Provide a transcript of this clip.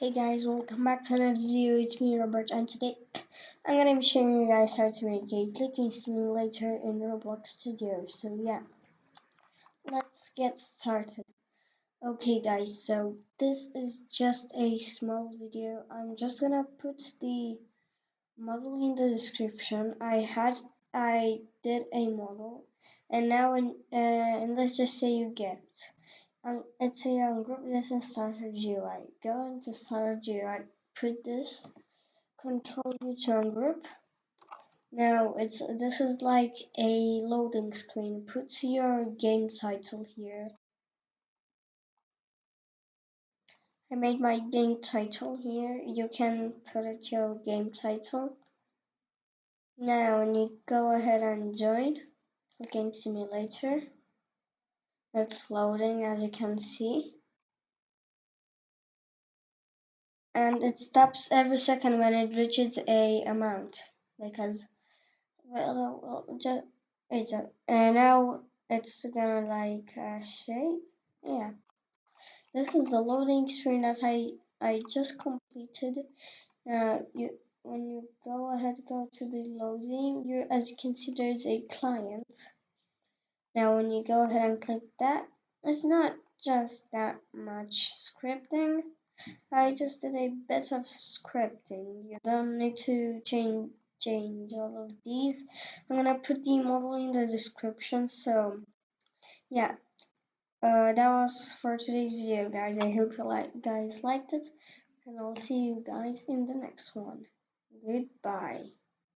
Hey guys, welcome back to another video. It's me, Robert, and today I'm gonna be showing you guys how to make a clicking simulator in Roblox Studio. So yeah, let's get started. Okay guys, so this is just a small video. I'm just gonna put the model in the description. I did a model, and now and let's just say you get it. It's a group. This is starter GUI. Go into starter GUI. Put this control U to ungroup. Now this is like a loading screen. Put your game title here. I made my game title here. You can put it your game title. Now when you go ahead and join game simulator, it's loading as you can see. And it stops every second when it reaches a amount because just wait and now it's gonna like shade. Yeah, this is the loading screen that I just completed. You when you go to the loading, you as you can see there's a client. Now when you go ahead and click that, it's not just that much scripting. I just did a bit of scripting. You don't need to change all of these. I'm gonna put the model in the description. So yeah, that was for today's video, guys. I hope you guys liked it, and I'll see you guys in the next one. Goodbye.